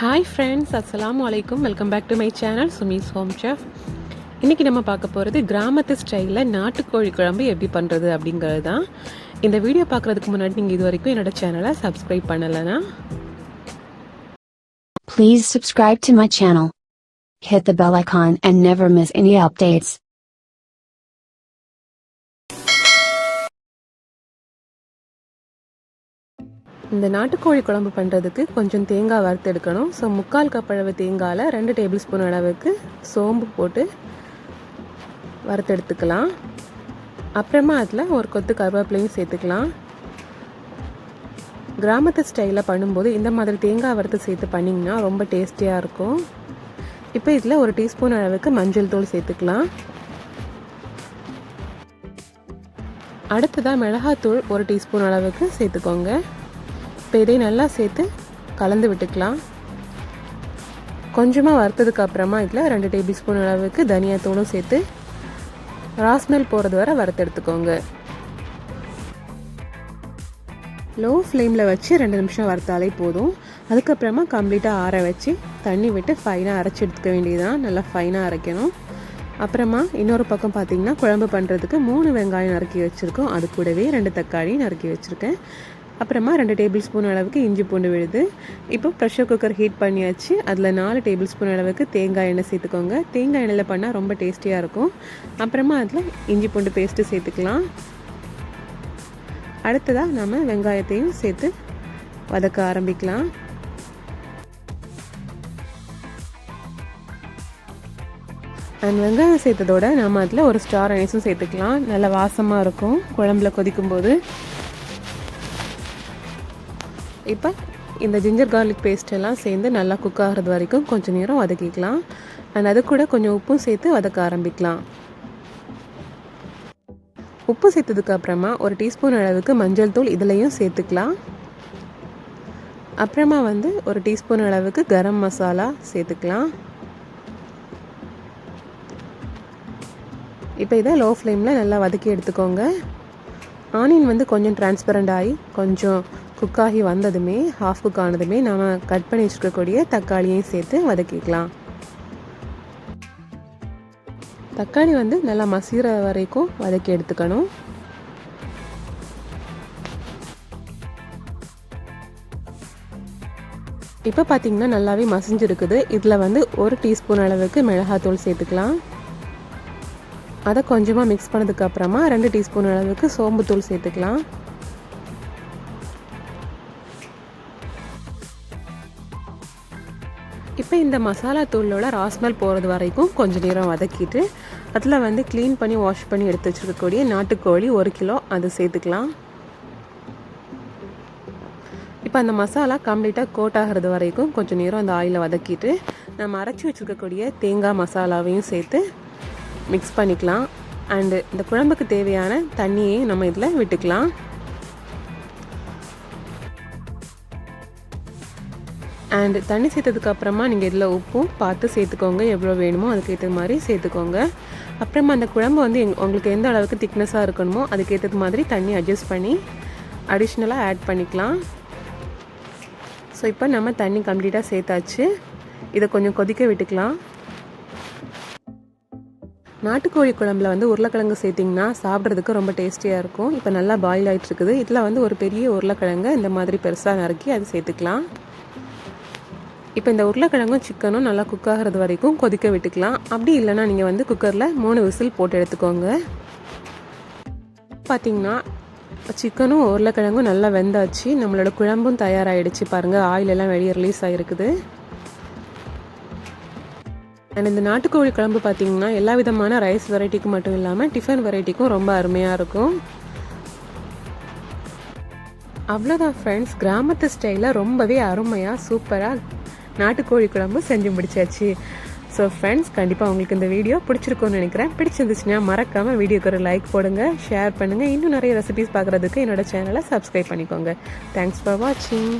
Hi friends, அஸ்ஸலாமு அலைக்கும். Welcome back to my channel Sumi's home chef. இன்றைக்கி நம்ம பார்க்க போகிறது கிராமத்து ஸ்டைலில் நாட்டுக்கோழி குழம்பு எப்படி பண்ணுறது அப்படிங்கிறது தான். இந்த வீடியோ பார்க்குறதுக்கு முன்னாடி நீங்கள் இது வரைக்கும் என்னோட சேனலை சப்ஸ்கிரைப் பண்ணலைன்னா Please subscribe to my channel. Hit the bell icon and never miss any updates. இந்த நாட்டுக்கோழி குழம்பு பண்ணுறதுக்கு கொஞ்சம் தேங்காய் வறுத்து எடுக்கணும். ஸோ 3/4 கப் அளவு தேங்காயில் 2 டேபிள் ஸ்பூன் அளவுக்கு சோம்பு போட்டு வறுத்து எடுத்துக்கலாம். அப்புறமா அதில் ஒரு கொத்து கருவேப்பிலையும் சேர்த்துக்கலாம். கிராமத்து ஸ்டைலில் பண்ணும்போது இந்த மாதிரி தேங்காய் வறுத்து சேர்த்து பண்ணிங்கன்னா ரொம்ப டேஸ்டியாக இருக்கும். இப்போ இதில் 1 டீஸ்பூன் அளவுக்கு மஞ்சள் தூள் சேர்த்துக்கலாம். அடுத்ததாக மிளகாத்தூள் 1 டீஸ்பூன் அளவுக்கு சேர்த்துக்கோங்க. இப்போ இதை நல்லா சேர்த்து கலந்து விட்டுக்கலாம். கொஞ்சமாக வறுத்ததுக்கு அப்புறமா இதில் 2 டேபிள் ஸ்பூன் அளவுக்கு தனியாத்தூளும் சேர்த்து ராஸ்மெல் போகிறது வரை வறுத்து எடுத்துக்கோங்க. லோ ஃப்ளேமில் வச்சு 2 நிமிஷம் வறுத்தாலே போதும். அதுக்கப்புறமா கம்ப்ளீட்டாக ஆற வச்சு தண்ணி விட்டு ஃபைனாக அரைச்சி எடுத்துக்க வேண்டியதுதான். நல்லா ஃபைனாக அரைக்கணும். அப்புறமா இன்னொரு பக்கம் பார்த்திங்கன்னா குழம்பு பண்ணுறதுக்கு 3 வெங்காயம் நறுக்கி வச்சுருக்கோம். அது கூடவே 2 தக்காளி நறுக்கி வச்சுருக்கேன். அப்புறமா 2 டேபிள் ஸ்பூன் அளவுக்கு இஞ்சி பூண்டு விழுது. இப்போ ப்ரெஷர் குக்கர் ஹீட் பண்ணியாச்சு. அதில் 4 டேபிள் ஸ்பூன் அளவுக்கு தேங்காய் எண்ணெய் சேர்த்துக்கோங்க. தேங்காய் எண்ணெயில் பண்ணால் ரொம்ப டேஸ்டியாக இருக்கும். அப்புறமா அதில் இஞ்சி பூண்டு பேஸ்ட்டு சேர்த்துக்கலாம். அடுத்ததாக நம்ம வெங்காயத்தையும் சேர்த்து வதக்க ஆரம்பிக்கலாம். வெங்காயம் சேர்த்ததோட நம்ம அதில் ஒரு ஸ்டார் அனைஸும் சேர்த்துக்கலாம். நல்லா வாசமாக இருக்கும் குழம்புல கொதிக்கும்போது. இப்போ இந்த ஜிஞ்சர் கார்லிக் பேஸ்ட் எல்லாம் சேர்ந்து நல்லா குக் ஆகிறது வரைக்கும் கொஞ்சம் நேரம் வதக்கிக்கலாம். அது கூட கொஞ்சம் உப்பும் சேர்த்து வதக்க ஆரம்பிக்கலாம். உப்பு சேர்த்ததுக்கு அப்புறமா 1 டீஸ்பூன் அளவுக்கு மஞ்சள் தூள் இதுலேயும் சேர்த்துக்கலாம். அப்புறமா 1 டீஸ்பூன் அளவுக்கு கரம் மசாலா சேர்த்துக்கலாம். இப்போ இதை லோ ஃப்ளேமில் நல்லா வதக்கி எடுத்துக்கோங்க. ஆனியன் கொஞ்சம் டிரான்ஸ்பரண்ட் ஆகி கொஞ்சம் குக் ஆகி வந்ததுமே, ஹாஃப் குக் ஆனதுமே நம்ம கட் பண்ணி வச்சுருக்கக்கூடிய தக்காளியையும் சேர்த்து வதக்கிக்கலாம். தக்காளி நல்லா மசிகிற வரைக்கும் வதக்கி எடுத்துக்கணும். இப்போ பார்த்திங்கன்னா நல்லாவே மசிஞ்சிருக்குது. இதில் 1 டீஸ்பூன் அளவுக்கு மிளகாத்தூள் சேர்த்துக்கலாம். அதை கொஞ்சமாக மிக்ஸ் பண்ணதுக்கு அப்புறமா 2 டீஸ்பூன் அளவுக்கு சோம்புத்தூள் சேர்த்துக்கலாம். இப்போ இந்த மசாலா தூளோட ராஸ்மெல் போகிறது வரைக்கும் கொஞ்சம் நேரம் வதக்கிட்டு அதில் க்ளீன் பண்ணி வாஷ் பண்ணி எடுத்து வச்சுருக்கக்கூடிய நாட்டுக்கோழி 1 கிலோ அது சேர்த்துக்கலாம். இப்போ அந்த மசாலா கம்ப்ளீட்டாக கோட் ஆகிறது வரைக்கும் கொஞ்சம் நேரம் அந்த ஆயிலை வதக்கிட்டு நம்ம அரைச்சி வச்சுருக்கக்கூடிய தேங்காய் மசாலாவையும் சேர்த்து மிக்ஸ் பண்ணிக்கலாம். அண்டு இந்த குழம்புக்கு தேவையான தண்ணியையும் நம்ம இதில் விட்டுக்கலாம். அண்டு தண்ணி சேர்த்ததுக்கு அப்புறமா நீங்கள் இதில் உப்பும் பார்த்து சேர்த்துக்கோங்க. எவ்வளோ வேணுமோ அதுக்கேற்ற மாதிரி சேர்த்துக்கோங்க. அப்புறமா அந்த குழம்பு உங்களுக்கு எந்த அளவுக்கு திக்னஸாக இருக்கணுமோ அதுக்கேற்ற மாதிரி தண்ணி அட்ஜஸ்ட் பண்ணி அடிஷ்னலாக ஆட் பண்ணிக்கலாம். ஸோ இப்போ நம்ம தண்ணி கம்ப்ளீட்டாக சேர்த்தாச்சு. இதை கொஞ்சம் கொதிக்க விட்டுக்கலாம். நாட்டுக்கோழி குழம்புல உருளைக்கிழங்கு சேர்த்திங்கன்னா சாப்பிட்றதுக்கு ரொம்ப டேஸ்டியாக இருக்கும். இப்போ நல்லா பாயில் ஆகிட்டுருக்குது. இதில் ஒரு பெரிய உருளைக்கிழங்கு இந்த மாதிரி பெருசாக நறுக்கி அது சேர்த்துக்கலாம். இப்போ இந்த உருளைக்கிழங்கும் சிக்கனும் நல்லா குக் ஆகிறது வரைக்கும் கொதிக்க விட்டுக்கலாம். அப்படி இல்லைனா நீங்கள் குக்கரில் 3 விசில் போட்டு எடுத்துக்கோங்க. பார்த்திங்கன்னா சிக்கனும் உருளைக்கிழங்கும் நல்லா வெந்தாச்சு. நம்மளோட குழம்பும் தயாராகிடுச்சு. பாருங்கள், ஆயிலெல்லாம் வெளியே ரிலீஸ் ஆகிருக்குது. அண்ட் இந்த நாட்டுக்கோழி குழம்பு பார்த்திங்கன்னா எல்லா விதமான ரைஸ் வெரைட்டிக்கு மட்டும் இல்லாமல் டிஃபன் வெரைட்டிக்கும் ரொம்ப அருமையாக இருக்கும். அவ்வளோதான் ஃப்ரெண்ட்ஸ், கிராமத்து ஸ்டைலில் ரொம்பவே அருமையாக சூப்பராக நாட்டுக்கோழி குழம்பு செஞ்சு முடிச்சாச்சு. ஸோ ஃப்ரெண்ட்ஸ், கண்டிப்பாக உங்களுக்கு இந்த வீடியோ பிடிச்சிருக்கும்னு நினைக்கிறேன். பிடிச்சிருந்துச்சுன்னா மறக்காமல் வீடியோக்கு ஒரு லைக் போடுங்க, ஷேர் பண்ணுங்கள். இன்னும் நிறைய ரெசிபிஸ் பார்க்குறதுக்கு என்னோட சேனலை சப்ஸ்கிரைப் பண்ணிக்கோங்க. தேங்க்ஸ் ஃபார் வாட்சிங்.